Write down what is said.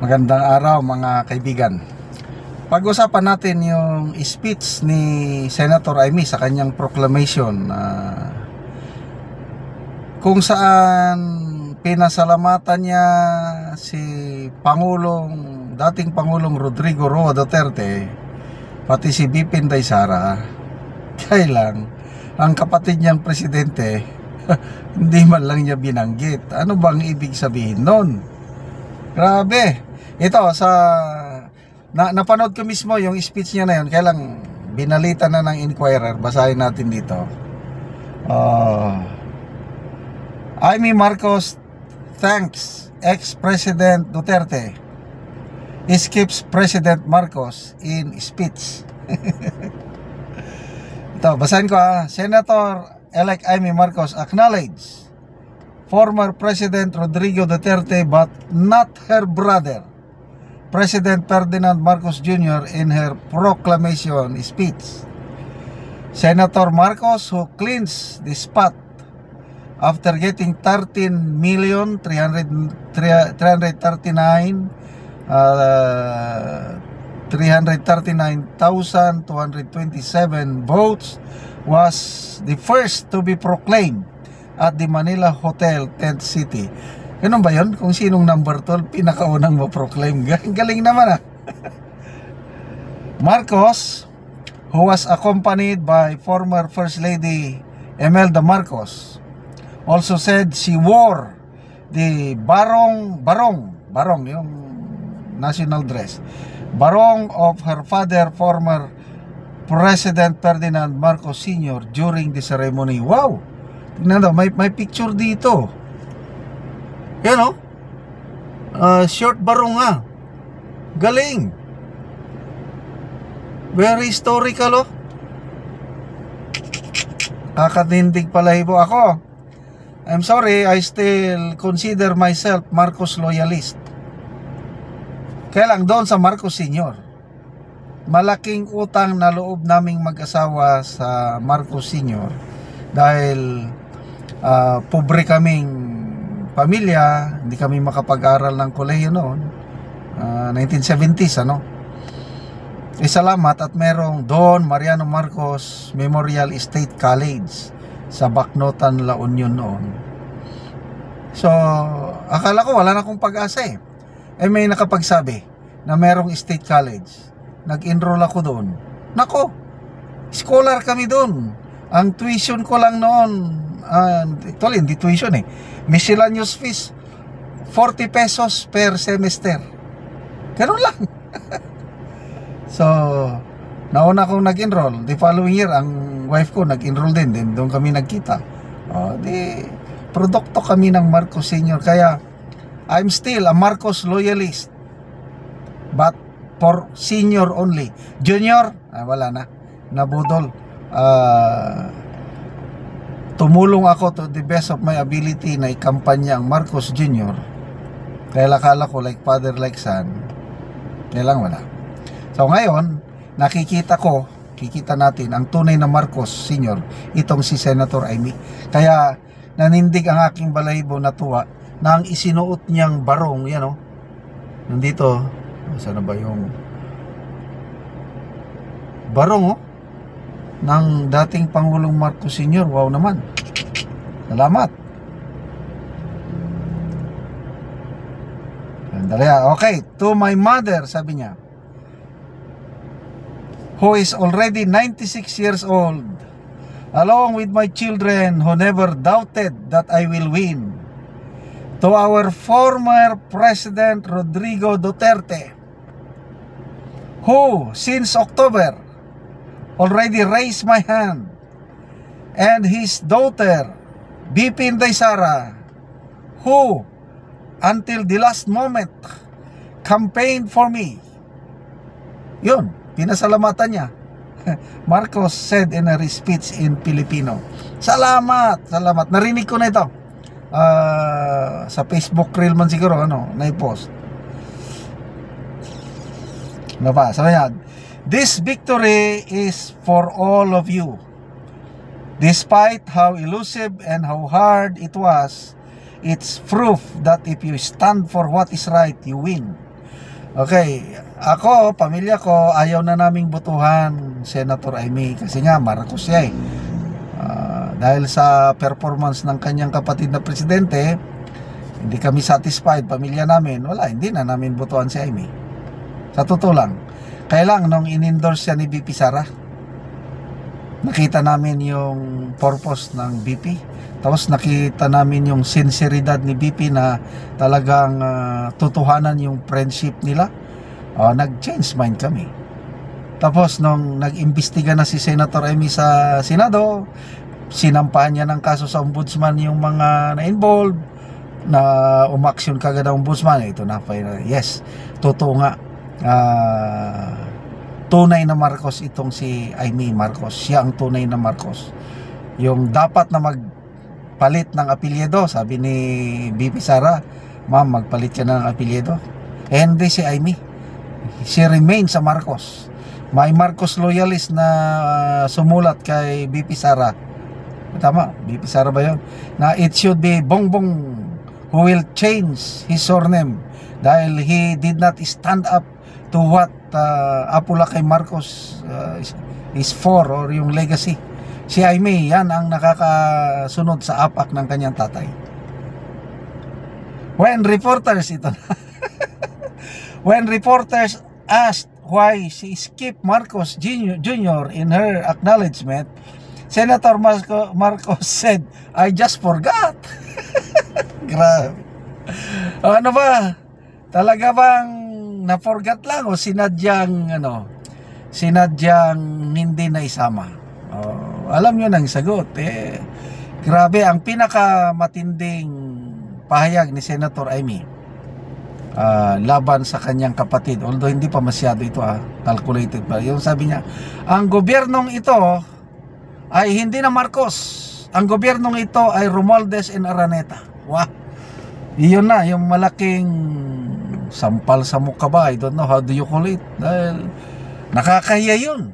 Magandang araw mga kaibigan. Pag-usapan natin yung speech ni Senator Amy sa kanyang proclamation kung saan pinasalamatan niya si dating Pangulong Rodrigo Roa Duterte, pati si BP Inday Sara. Kailang ang kapatid niyang presidente hindi man lang niya binanggit. Ano bang ibig sabihin nun? Grabe. Ito napanood ko mismo yung speech niya na yun. Kailang binalita na ng Inquirer. Basahin natin dito. Amy Marcos thanks ex-President Duterte, skips President Marcos in speech. Ito, basahin ko Senator-elect Amy Marcos acknowledge former President Rodrigo Duterte but not her brother, President Ferdinand Marcos Jr. in her proclamation speech. Senator Marcos, who cleansed the spot after getting 13,339,227 votes, was the first to be proclaimed at the Manila Hotel, Tent City. Ganun ba yun? Kung sinong number 12 pinakaunang ma-proclaim. Galing naman Marcos, who was accompanied by former First Lady Imelda Marcos, also said she wore the barong yung national dress, barong of her father, former President Ferdinand Marcos Sr. during the ceremony. Wow! Tignan daw, may picture dito. Yan short barong nga. Galing. Very historical Kakatindig palahibo ako. I'm sorry, I still consider myself Marcos loyalist. Kaya lang doon sa Marcos Sr., malaking utang na loob naming mag-asawa sa Marcos Sr. dahil pobre kaming pamilya, hindi kami makapag-aral ng kolehiyo noon, 1970s salamat at merong Don Mariano Marcos Memorial State College sa Bacnotan, La Union noon. So akala ko wala na akong pag-asa may nakapagsabi na merong state college. Nag-enroll ako doon. Nako, scholar kami doon. Ang tuition ko lang noon, actually hindi tuition miscellaneous fees, 40 pesos per semester. Ganun lang. So nauna akong nag-enroll. The following year ang wife ko nag-enroll din doon kami nagkita. Produkto kami ng Marcos Sr. Kaya I'm still a Marcos loyalist, but for senior only. Junior, wala na, nabudol. Tumulong ako to the best of my ability na ikampanya ang Marcos Jr. Kaya lakala ko like father like son. Kaya lang wala. So ngayon, kikita natin ang tunay na Marcos Sr. Itong si Senator Amy. Kaya nanindig ang aking balahibo na tuwa na ang isinuot niyang barong, nandito, saan ba yung barong ng dating Pangulong Marcos Sr. Wow naman. Salamat. Okay, to my mother, sabi niya, who is already 96 years old, along with my children who never doubted that I will win. To our former President Rodrigo Duterte, who since October already raised my hand, and his daughter BP Inday Sara, who until the last moment campaigned for me. Yun, pinasalamatan niya. Marcos said in a speech in Filipino. Salamat. Narinig ko na ito sa Facebook reel man siguro na-post. Sabi niya, this victory is for all of you. Despite how elusive and how hard it was, it's proof that if you stand for what is right, you win. Okay, ako, pamilya ko, ayaw na naming botohan Senator Amy kasi nga Marcos siya eh. Dahil sa performance ng kanyang kapatid na presidente, hindi kami satisfied, pamilya namin, wala, hindi na namin botohan si Amy. Sa totoo lang. Kaya lang, nung in-endorse siya ni BP Sara, nakita namin yung purpose ng BP. Tapos nakita namin yung sinseridad ni BP na talagang tutuhanan yung friendship nila. Nag-change mind kami. Tapos nung nag-imbestiga na si Senator Amy sa Senado, sinampahan niya ng kaso sa ombudsman yung mga na-involved, na umaksyon kagad ang ombudsman. Ito na, yes, totoo nga. Tunay na Marcos itong si Amy Marcos. Siya ang tunay na Marcos. Yung dapat na magpalit ng apelyido, sabi ni BP Sara, ma'am, magpalit ka na ng apelyido. Hindi si Amy. She remains sa Marcos. May Marcos loyalist na sumulat kay BP Sara. Tama, BP Sara ba yun? Na it should be Bongbong who will change his surname dahil he did not stand up to what Apolacay Marcos is for, or yung legacy. Si Amy, yan ang nakakasunod sa apak ng kanyang tatay. When reporters asked why she skipped Marcos Jr. in her acknowledgement, Senator Marcos said, "I just forgot." Grabe. Ano ba? Talaga bang na-forgot lang o sinadyang hindi na isama? Alam nyo nang sagot. Grabe, ang pinakamatinding pahayag ni Senator Amy laban sa kanyang kapatid, although hindi pa masyado ito calculated pa. Yung sabi niya, ang gobyernong ito ay hindi na Marcos. Ang gobyernong ito ay Romualdez and Araneta. Wow. Iyon na, yung malaking sampal sa mukha ba? I don't know how do you call it. Dahil nakakahiya yun.